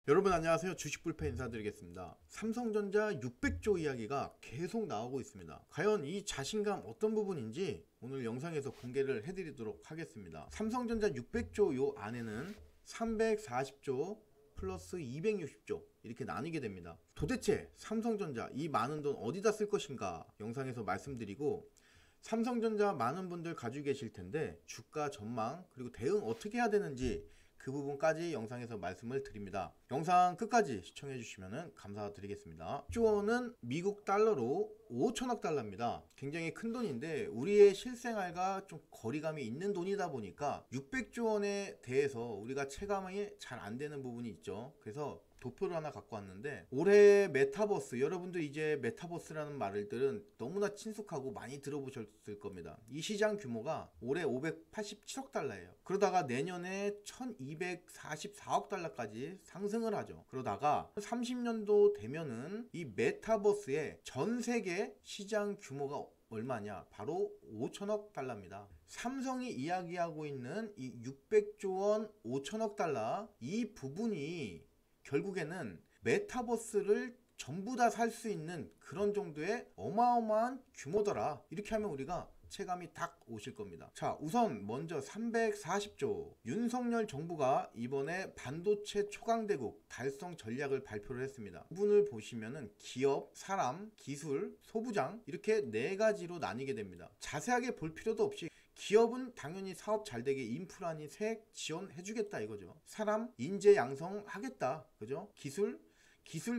여러분 안녕하세요. 주식불패 인사드리겠습니다. 삼성전자 600조 이야기가 계속 나오고 있습니다. 과연 이 자신감 어떤 부분인지 오늘 영상에서 공개를 해드리도록 하겠습니다. 삼성전자 600조 요 안에는 340조 플러스 260조 이렇게 나뉘게 됩니다. 도대체 삼성전자 이 많은 돈 어디다 쓸 것인가 영상에서 말씀드리고, 삼성전자 많은 분들 가지고 계실 텐데 주가 전망 그리고 대응 어떻게 해야 되는지 그 부분까지 영상에서 말씀을 드립니다. 영상 끝까지 시청해 주시면 감사드리겠습니다. 6조 원은 미국 달러로 5천억 달러입니다. 굉장히 큰 돈인데 우리의 실생활과 좀 거리감이 있는 돈이다 보니까 600조 원에 대해서 우리가 체감이 잘 안 되는 부분이 있죠. 그래서 도표를 하나 갖고 왔는데, 올해 메타버스, 여러분들 이제 메타버스라는 말들은 너무나 친숙하고 많이 들어보셨을 겁니다. 이 시장 규모가 올해 587억 달러예요. 그러다가 내년에 1244억 달러까지 상승을 하죠. 그러다가 30년도 되면은 이 메타버스의 전 세계 시장 규모가 얼마냐? 바로 5천억 달러입니다. 삼성이 이야기하고 있는 이 600조 원 5천억 달러, 이 부분이 결국에는 메타버스를 전부 다 살 수 있는 그런 정도의 어마어마한 규모더라. 이렇게 하면 우리가 체감이 딱 오실 겁니다. 자, 우선 먼저 340조, 윤석열 정부가 이번에 반도체 초강대국 달성 전략을 발표를 했습니다. 부분을 보시면은 기업, 사람, 기술, 소부장 이렇게 네 가지로 나뉘게 됩니다. 자세하게 볼 필요도 없이 기업은 당연히 사업 잘 되게 인프라니 세액 지원해 주겠다 이거죠. 사람 인재 양성하겠다, 그죠? 기술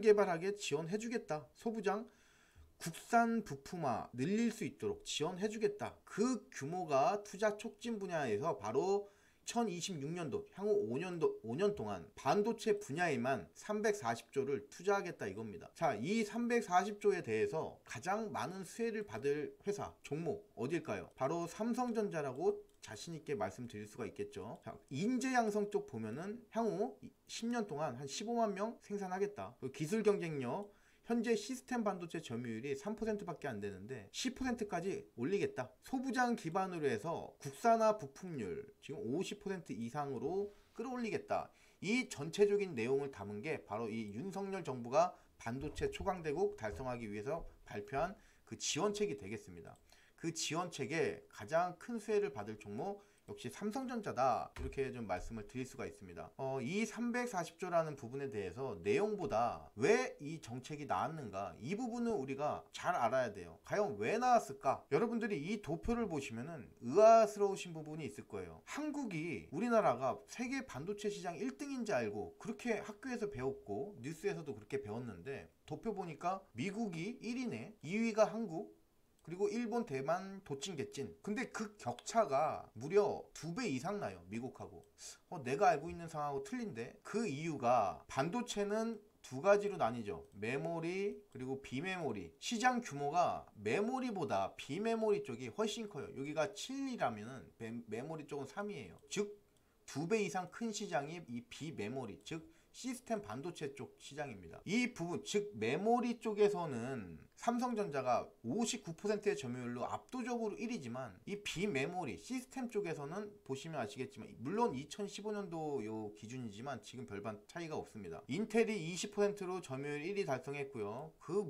개발하게 지원해 주겠다. 소부장 국산 부품화 늘릴 수 있도록 지원해 주겠다. 그 규모가 투자 촉진 분야에서 바로 2026년도 향후 5년 동안 반도체 분야에만 340조를 투자하겠다 이겁니다. 자, 이 340조에 대해서 가장 많은 수혜를 받을 회사 종목 어딜까요? 바로 삼성전자라고 자신있게 말씀드릴 수가 있겠죠. 자, 인재 양성 쪽 보면은 향후 10년 동안 한 15만 명 생산하겠다. 기술 경쟁력, 현재 시스템 반도체 점유율이 3%밖에 안 되는데 10%까지 올리겠다. 소부장 기반으로 해서 국산화 부품률 지금 50% 이상으로 끌어올리겠다. 이 전체적인 내용을 담은 게 바로 이 윤석열 정부가 반도체 초강대국 달성하기 위해서 발표한 그 지원책이 되겠습니다. 그 지원책에 가장 큰 수혜를 받을 종목 역시 삼성전자다, 이렇게 좀 말씀을 드릴 수가 있습니다. 이 340조라는 부분에 대해서 내용보다 왜 이 정책이 나왔는가, 이 부분은 우리가 잘 알아야 돼요. 과연 왜 나왔을까? 여러분들이 이 도표를 보시면은 의아스러우신 부분이 있을 거예요. 한국이, 우리나라가 세계 반도체 시장 1등인지 알고 그렇게 학교에서 배웠고 뉴스에서도 그렇게 배웠는데, 도표 보니까 미국이 1위네, 2위가 한국, 그리고 일본, 대만, 도찐, 개찐. 근데 그 격차가 무려 2배 이상 나요, 미국하고. 내가 알고 있는 상황하고 틀린데? 그 이유가 반도체는 두 가지로 나뉘죠. 메모리 그리고 비메모리. 시장 규모가 메모리보다 비메모리 쪽이 훨씬 커요. 여기가 7이라면 메모리 쪽은 3이에요. 즉 2배 이상 큰 시장이 이 비메모리, 즉 시스템 반도체 쪽 시장입니다. 이 부분, 즉 메모리 쪽에서는 삼성전자가 59%의 점유율로 압도적으로 1위지만, 이 비메모리 시스템 쪽에서는 보시면 아시겠지만, 물론 2015년도 요 기준이지만 지금 별반 차이가 없습니다. 인텔이 20%로 점유율 1위 달성했고요. 그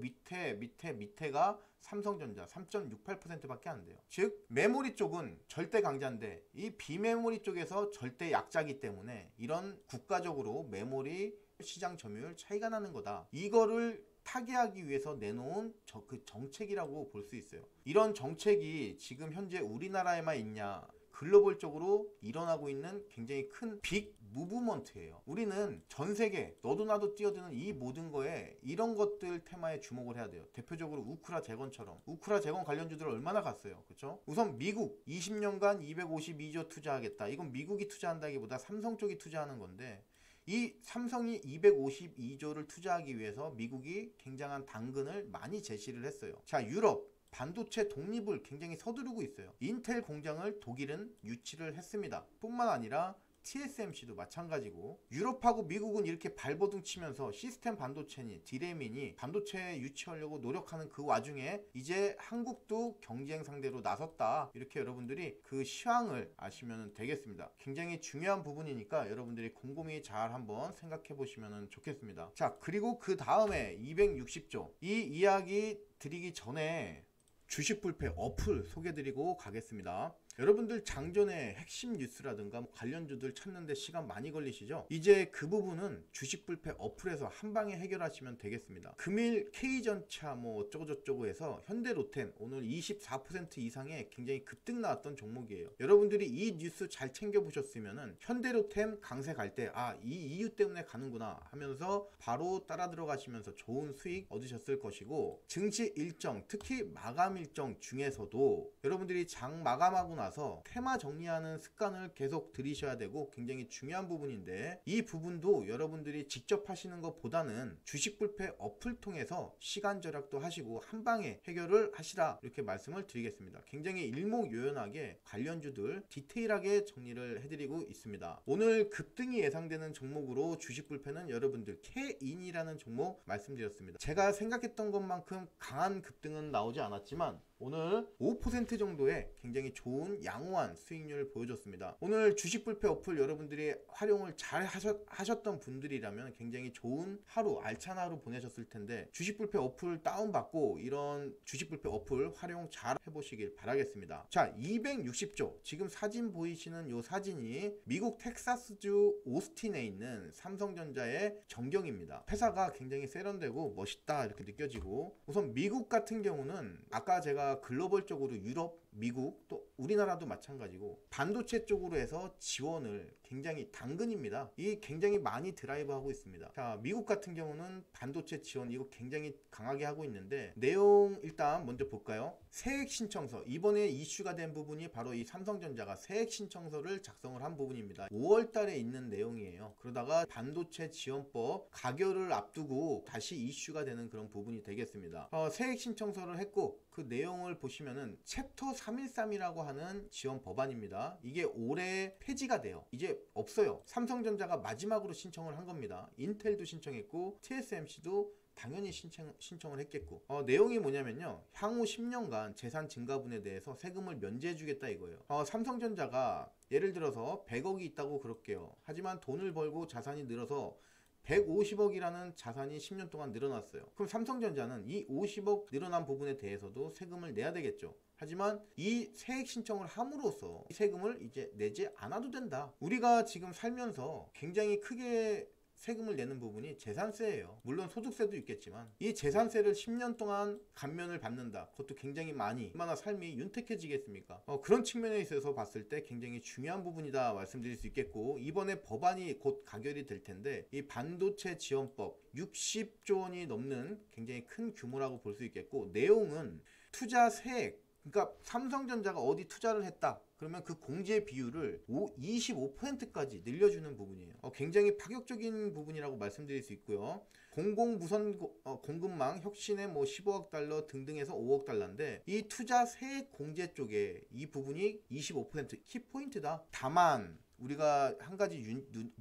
밑에가 삼성전자 3.68%밖에 안 돼요. 즉 메모리 쪽은 절대 강자인데 이 비메모리 쪽에서 절대 약자이기 때문에 이런 국가적으로 메모리 시장 점유율 차이가 나는 거다. 이거를 타개하기 위해서 내놓은 그 정책이라고 볼 수 있어요. 이런 정책이 지금 현재 우리나라에만 있냐? 글로벌적으로 일어나고 있는 굉장히 큰 빅 무브먼트예요. 우리는 전 세계 너도 나도 뛰어드는 이 모든 거에 이런 것들 테마에 주목을 해야 돼요. 대표적으로 우크라 재건처럼. 우크라 재건 관련주들 얼마나 갔어요, 그렇죠? 우선 미국 20년간 252조 투자하겠다. 이건 미국이 투자한다기보다 삼성 쪽이 투자하는 건데, 이 삼성이 252조를 투자하기 위해서 미국이 굉장한 당근을 많이 제시를 했어요. 자, 유럽 반도체 독립을 굉장히 서두르고 있어요. 인텔 공장을 독일은 유치를 했습니다. 뿐만 아니라 TSMC도 마찬가지고, 유럽하고 미국은 이렇게 발버둥 치면서 시스템 반도체니 디램이니 반도체 유치하려고 노력하는 그 와중에 이제 한국도 경쟁 상대로 나섰다, 이렇게 여러분들이 그 시황을 아시면 되겠습니다. 굉장히 중요한 부분이니까 여러분들이 곰곰이 잘 한번 생각해 보시면 좋겠습니다. 자, 그리고 그 다음에 260조 이 이야기 드리기 전에 주식 불패 어플 소개드리고 가겠습니다. 여러분들 장전의 핵심 뉴스라든가 관련주들 찾는데 시간 많이 걸리시죠? 이제 그 부분은 주식 불패 어플에서 한방에 해결하시면 되겠습니다. 금일 K전차 뭐 어쩌고저쩌고 해서 현대로템 오늘 24% 이상의 굉장히 급등 나왔던 종목이에요. 여러분들이 이 뉴스 잘 챙겨보셨으면은 현대로템 강세 갈 때 이 이유 때문에 가는구나 하면서 바로 따라 들어가시면서 좋은 수익 얻으셨을 것이고, 증시 일정, 특히 마감 일정 중에서도 여러분들이 장 마감하고 나서 테마 정리하는 습관을 계속 들이셔야 되고 굉장히 중요한 부분인데, 이 부분도 여러분들이 직접 하시는 것보다는 주식 불패 어플 통해서 시간 절약도 하시고 한방에 해결을 하시라, 이렇게 말씀을 드리겠습니다. 굉장히 일목요연하게 관련주들 디테일하게 정리를 해드리고 있습니다. 오늘 급등이 예상되는 종목으로 주식 불패는 여러분들 K인이라는 종목 말씀드렸습니다. 제가 생각했던 것만큼 강한 급등은 나오지 않았지만 오늘 5% 정도의 굉장히 좋은 양호한 수익률을 보여줬습니다. 오늘 주식 불패 어플 여러분들이 활용을 잘 하셨던 분들이라면 굉장히 좋은 하루, 알찬 하루 보내셨을 텐데, 주식 불패 어플 다운받고 이런 주식 불패 어플 활용 잘 해보시길 바라겠습니다. 자, 260조 지금 사진 보이시는 요 사진이 미국 텍사스주 오스틴에 있는 삼성전자의 전경입니다. 회사가 굉장히 세련되고 멋있다 이렇게 느껴지고, 우선 미국 같은 경우는 아까 제가 글로벌적으로 유럽, 미국, 또 우리나라도 마찬가지고 반도체 쪽으로 해서 지원을 굉장히 당근입니다. 이 굉장히 많이 드라이브 하고 있습니다. 자, 미국 같은 경우는 반도체 지원 이거 굉장히 강하게 하고 있는데, 내용 일단 먼저 볼까요? 세액 신청서, 이번에 이슈가 된 부분이 바로 이 삼성전자가 세액 신청서를 작성을 한 부분입니다. 5월 달에 있는 내용이에요. 그러다가 반도체 지원법 가결을 앞두고 다시 이슈가 되는 그런 부분이 되겠습니다. 세액 신청서를 했고, 그 내용을 보시면은 챕터 313이라고 하는 지원 법안입니다. 이게 올해 폐지가 돼요. 이제 없어요. 삼성전자가 마지막으로 신청을 한 겁니다. 인텔도 신청했고 TSMC도 당연히 신청을 했겠고, 내용이 뭐냐면요, 향후 10년간 재산 증가분에 대해서 세금을 면제해 주겠다 이거예요. 삼성전자가 예를 들어서 100억이 있다고 그럴게요. 하지만 돈을 벌고 자산이 늘어서 150억이라는 자산이 10년 동안 늘어났어요. 그럼 삼성전자는 이 50억 늘어난 부분에 대해서도 세금을 내야 되겠죠. 하지만 이 세액 신청을 함으로써 이 세금을 이제 내지 않아도 된다. 우리가 지금 살면서 굉장히 크게 세금을 내는 부분이 재산세예요. 물론 소득세도 있겠지만 이 재산세를 10년 동안 감면을 받는다. 그것도 굉장히 많이, 얼마나 삶이 윤택해지겠습니까? 그런 측면에 있어서 봤을 때 굉장히 중요한 부분이다 말씀드릴 수 있겠고, 이번에 법안이 곧 가결이 될 텐데 이 반도체 지원법 60조 원이 넘는 굉장히 큰 규모라고 볼 수 있겠고, 내용은 투자 세액, 그러니까 삼성전자가 어디 투자를 했다 그러면 그 공제 비율을 25%까지 늘려주는 부분이에요. 굉장히 파격적인 부분이라고 말씀드릴 수 있고요. 공공무선 공급망 혁신에 뭐 15억 달러 등등해서 5억 달러인데 이 투자 세액 공제 쪽에 이 부분이 25% 키포인트다. 다만 우리가 한 가지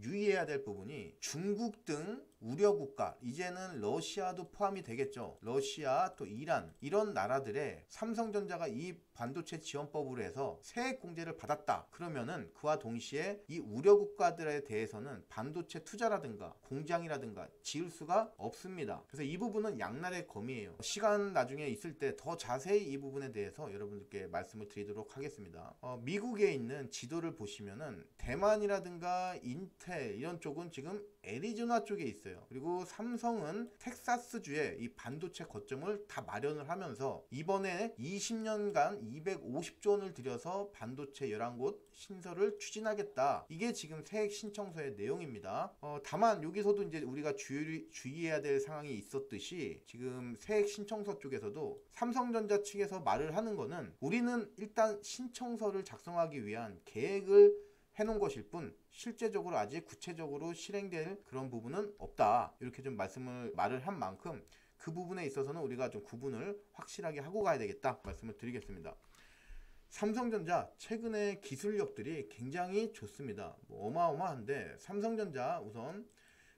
유의해야 될 부분이 중국 등 우려국가, 이제는 러시아도 포함이 되겠죠. 러시아 또 이란, 이런 나라들의 삼성전자가 이 반도체 지원법으로 해서 세액 공제를 받았다 그러면은 그와 동시에 이 우려국가들에 대해서는 반도체 투자라든가 공장이라든가 지을 수가 없습니다. 그래서 이 부분은 양날의 검이에요. 시간 나중에 있을 때 더 자세히 이 부분에 대해서 여러분들께 말씀을 드리도록 하겠습니다. 미국에 있는 지도를 보시면은 대만이라든가 인텔 이런 쪽은 지금 애리조나 쪽에 있어요. 그리고 삼성은 텍사스주에 이 반도체 거점을 다 마련을 하면서 이번에 20년간 250조 원을 들여서 반도체 11곳 신설을 추진하겠다. 이게 지금 세액 신청서의 내용입니다. 다만 여기서도 이제 우리가 주의해야 될 상황이 있었듯이 지금 세액 신청서 쪽에서도 삼성전자 측에서 말을 하는 거는 우리는 일단 신청서를 작성하기 위한 계획을 해놓은 것일 뿐 실제적으로 아직 구체적으로 실행될 그런 부분은 없다. 이렇게 좀 말을 한 만큼 그 부분에 있어서는 우리가 좀 구분을 확실하게 하고 가야 되겠다 말씀을 드리겠습니다. 삼성전자 최근에 기술력들이 굉장히 좋습니다. 뭐 어마어마한데 삼성전자 우선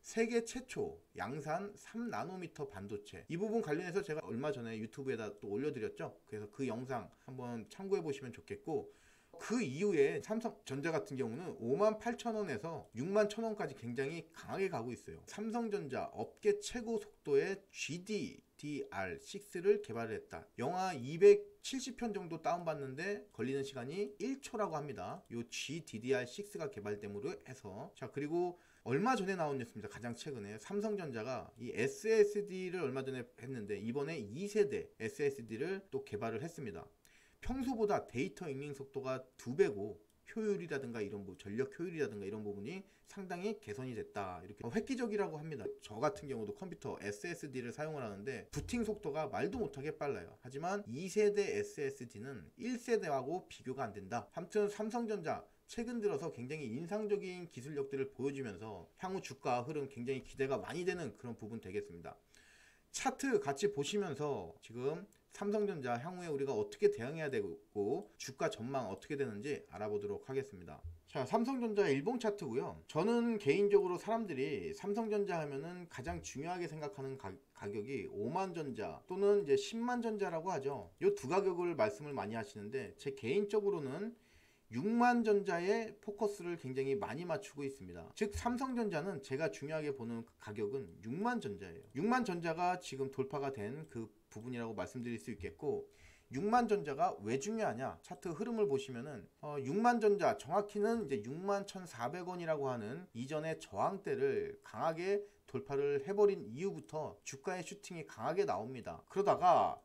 세계 최초 양산 3나노미터 반도체, 이 부분 관련해서 제가 얼마 전에 유튜브에다 또 올려드렸죠. 그래서 그 영상 한번 참고해 보시면 좋겠고, 그 이후에 삼성전자 같은 경우는 58,000원에서 61,000원까지 굉장히 강하게 가고 있어요. 삼성전자 업계 최고 속도의 GDDR6를 개발을 했다. 영하 270편 정도 다운받는데 걸리는 시간이 1초라고 합니다. 이 GDDR6가 개발됨으로 해서, 자, 그리고 얼마 전에 나온 뉴스입니다. 가장 최근에 삼성전자가 이 SSD를 얼마 전에 했는데 이번에 2세대 SSD를 또 개발을 했습니다. 평소보다 데이터 읽는 속도가 2배고 효율이라든가 이런 전력 효율이라든가 이런 부분이 상당히 개선이 됐다, 이렇게 획기적이라고 합니다. 저 같은 경우도 컴퓨터 SSD를 사용을 하는데 부팅 속도가 말도 못하게 빨라요. 하지만 2세대 SSD는 1세대하고 비교가 안 된다. 아무튼 삼성전자 최근 들어서 굉장히 인상적인 기술력들을 보여주면서 향후 주가 흐름 굉장히 기대가 많이 되는 그런 부분 되겠습니다. 차트 같이 보시면서 지금 삼성전자 향후에 우리가 어떻게 대응해야 되고 주가 전망 어떻게 되는지 알아보도록 하겠습니다. 자, 삼성전자 일봉 차트고요. 저는 개인적으로 사람들이 삼성전자 하면은 가장 중요하게 생각하는 가격이 5만전자 또는 이제 10만전자라고 하죠. 이 두 가격을 말씀을 많이 하시는데 제 개인적으로는 6만전자에 포커스를 굉장히 많이 맞추고 있습니다. 즉 삼성전자는 제가 중요하게 보는 가격은 6만전자예요. 6만전자가 지금 돌파가 된 그 부분이라고 말씀드릴 수 있겠고, 6만전자가 왜 중요하냐, 차트 흐름을 보시면은 6만전자 정확히는 이제 61,400원이라고 하는 이전의 저항대를 강하게 돌파를 해버린 이후부터 주가의 슈팅이 강하게 나옵니다. 그러다가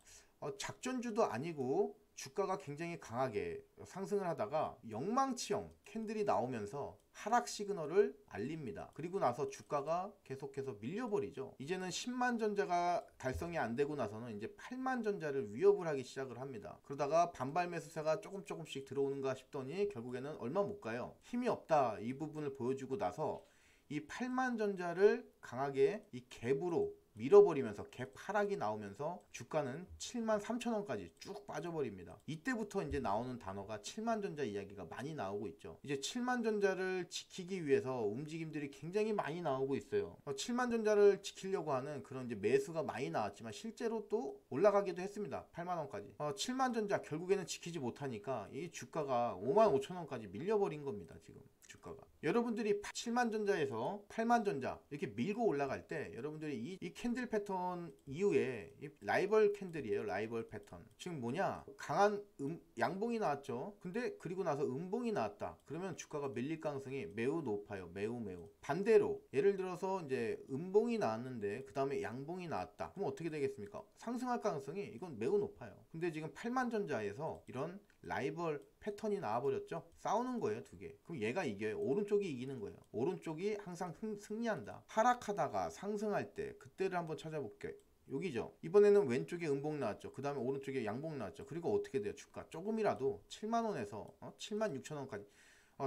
작전주도 아니고 주가가 굉장히 강하게 상승을 하다가 영망치형 캔들이 나오면서 하락 시그널을 알립니다. 그리고 나서 주가가 계속해서 밀려버리죠. 이제는 10만전자가 달성이 안 되고 나서는 이제 8만전자를 위협을 하기 시작을 합니다. 그러다가 반발 매수세가 조금씩 들어오는가 싶더니 결국에는 얼마 못 가요. 힘이 없다, 이 부분을 보여주고 나서 이 8만전자를 강하게 이 갭으로 밀어버리면서 갭 하락이 나오면서 주가는 73,000원까지 쭉 빠져버립니다. 이때부터 이제 나오는 단어가 7만전자 이야기가 많이 나오고 있죠. 이제 7만전자를 지키기 위해서 움직임들이 굉장히 많이 나오고 있어요. 7만전자를 지키려고 하는 그런 이제 매수가 많이 나왔지만 실제로 또 올라가기도 했습니다. 8만원까지. 7만전자 결국에는 지키지 못하니까 이 주가가 55,000원까지 밀려버린 겁니다. 지금 주가가. 여러분들이 7만전자에서 8만전자 이렇게 밀고 올라갈 때 여러분들이 이 캔들 패턴 이후에 이 라이벌 캔들이에요. 라이벌 패턴. 지금 뭐냐, 강한 양봉이 나왔죠. 근데 그리고 나서 음봉이 나왔다. 그러면 주가가 밀릴 가능성이 매우 높아요. 매우. 반대로 예를 들어서 이제 음봉이 나왔는데 그 다음에 양봉이 나왔다. 그럼 어떻게 되겠습니까? 상승할 가능성이 이건 매우 높아요. 근데 지금 8만전자에서 이런 라이벌 패턴이 나와버렸죠. 싸우는 거예요, 두 개. 그럼 얘가 이겨요. 오른쪽이 이기는 거예요. 오른쪽이 항상 승리한다. 하락하다가 상승할 때 그때를 한번 찾아볼게요. 여기죠. 이번에는 왼쪽에 음봉 나왔죠. 그 다음에 오른쪽에 양봉 나왔죠. 그리고 어떻게 돼요? 주가 조금이라도 7만원에서 76,000원까지.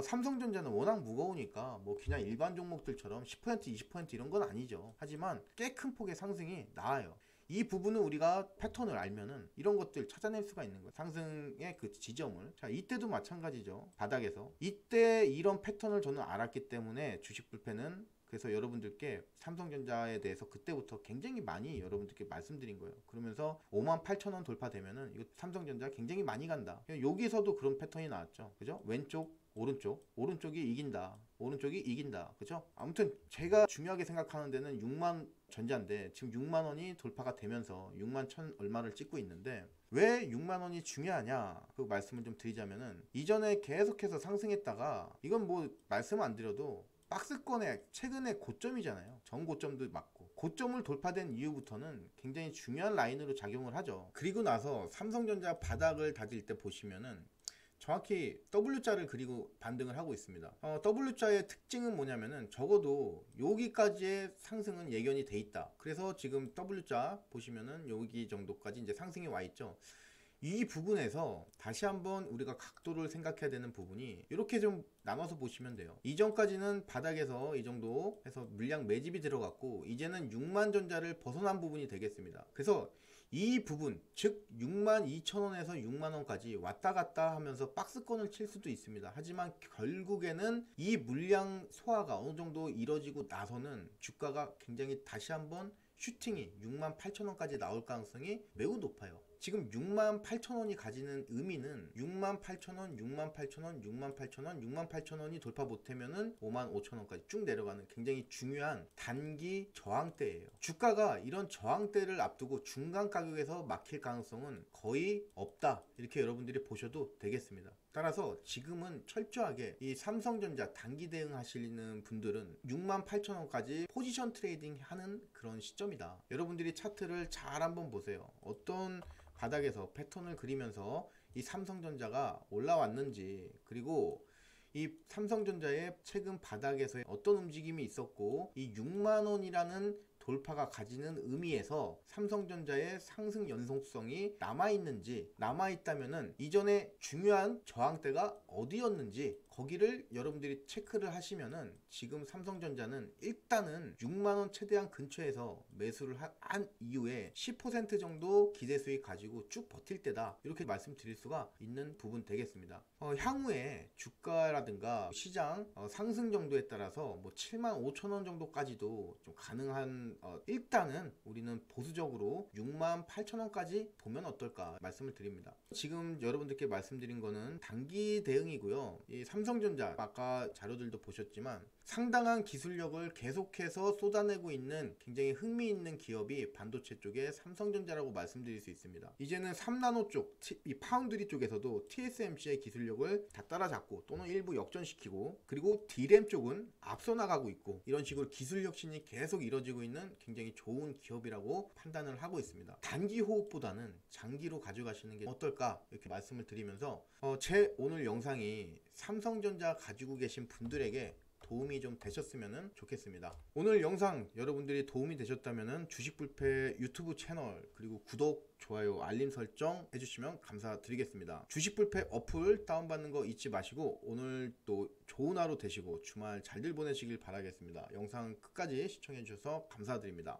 삼성전자는 워낙 무거우니까 뭐 그냥 일반 종목들처럼 10% 20% 이런 건 아니죠. 하지만 꽤 큰 폭의 상승이 나와요. 이 부분은 우리가 패턴을 알면은 이런 것들 찾아낼 수가 있는 거예요. 상승의 그 지점을. 자, 이때도 마찬가지죠. 바닥에서. 이때 이런 패턴을 저는 알았기 때문에 주식 불패는, 그래서 여러분들께 삼성전자에 대해서 그때부터 굉장히 많이 여러분들께 말씀드린 거예요. 그러면서 58,000원 돌파되면은 이거 삼성전자 굉장히 많이 간다. 여기서도 그런 패턴이 나왔죠. 그죠? 왼쪽 오른쪽이 이긴다. 오른쪽이 이긴다. 그죠? 아무튼 제가 중요하게 생각하는 데는 6만 전자인데 지금 6만원이 돌파가 되면서 6만 1,000 얼마를 찍고 있는데, 왜 6만원이 중요하냐 그 말씀을 좀 드리자면은, 이전에 계속해서 상승했다가 이건 뭐 말씀 안 드려도 박스권의 최근에 고점이잖아요. 전고점도 맞고 고점을 돌파된 이후부터는 굉장히 중요한 라인으로 작용을 하죠. 그리고 나서 삼성전자 바닥을 다질 때 보시면은 정확히 W자를 그리고 반등을 하고 있습니다. W자의 특징은 뭐냐면은 적어도 여기까지의 상승은 예견이 돼 있다. 그래서 지금 W자 보시면은 여기 정도까지 이제 상승이 와 있죠. 이 부분에서 다시 한번 우리가 각도를 생각해야 되는 부분이 이렇게 좀 나눠서 보시면 돼요. 이전까지는 바닥에서 이 정도 해서 물량 매집이 들어갔고 이제는 6만 전자를 벗어난 부분이 되겠습니다. 그래서 이 부분, 즉 62,000원에서 6만원까지 왔다 갔다 하면서 박스권을 칠 수도 있습니다. 하지만 결국에는 이 물량 소화가 어느 정도 이뤄지고 나서는 주가가 굉장히 다시 한번 슈팅이 68,000원까지 나올 가능성이 매우 높아요. 지금 68,000원이 가지는 의미는 68,000원, 68,000원, 68,000원, 68,000원이 돌파 못하면은 55,000원까지 쭉 내려가는 굉장히 중요한 단기 저항대예요. 주가가 이런 저항대를 앞두고 중간 가격에서 막힐 가능성은 거의 없다. 이렇게 여러분들이 보셔도 되겠습니다. 따라서 지금은 철저하게 이 삼성전자 단기 대응하시는 분들은 68,000원까지 포지션 트레이딩 하는 그런 시점이다. 여러분들이 차트를 잘 한번 보세요. 어떤 바닥에서 패턴을 그리면서 이 삼성전자가 올라왔는지, 그리고 이 삼성전자의 최근 바닥에서 어떤 움직임이 있었고 이 6만원이라는 돌파가 가지는 의미에서 삼성전자의 상승 연속성이 남아있는지, 남아있다면은 이전에 중요한 저항대가 어디였는지 거기를 여러분들이 체크를 하시면은 지금 삼성전자는 일단은 6만원 최대한 근처에서 매수를 한 이후에 10% 정도 기대 수익 가지고 쭉 버틸 때다, 이렇게 말씀드릴 수가 있는 부분 되겠습니다. 향후에 주가라든가 시장 상승 정도에 따라서 뭐 75,000원 정도까지도 좀 가능한, 일단은 우리는 보수적으로 68,000원까지 보면 어떨까 말씀을 드립니다. 지금 여러분들께 말씀드린 거는 단기 대응이고요. 이 삼성전자 아까 자료들도 보셨지만 상당한 기술력을 계속해서 쏟아내고 있는 굉장히 흥미있는 기업이 반도체 쪽에 삼성전자라고 말씀드릴 수 있습니다. 이제는 3나노 쪽, 이 파운드리 쪽에서도 TSMC의 기술력을 다 따라잡고 또는 일부 역전시키고, 그리고 D램 쪽은 앞서 나가고 있고, 이런 식으로 기술 혁신이 계속 이뤄지고 있는 굉장히 좋은 기업이라고 판단을 하고 있습니다. 단기 호흡보다는 장기로 가져가시는 게 어떨까, 이렇게 말씀을 드리면서 제 오늘 영상이 삼성전자 가지고 계신 분들에게 도움이 좀 되셨으면 좋겠습니다. 오늘 영상 여러분들이 도움이 되셨다면 주식불패 유튜브 채널, 그리고 구독, 좋아요, 알림 설정 해주시면 감사드리겠습니다. 주식불패 어플 다운받는 거 잊지 마시고 오늘 또 좋은 하루 되시고 주말 잘들 보내시길 바라겠습니다. 영상 끝까지 시청해 주셔서 감사드립니다.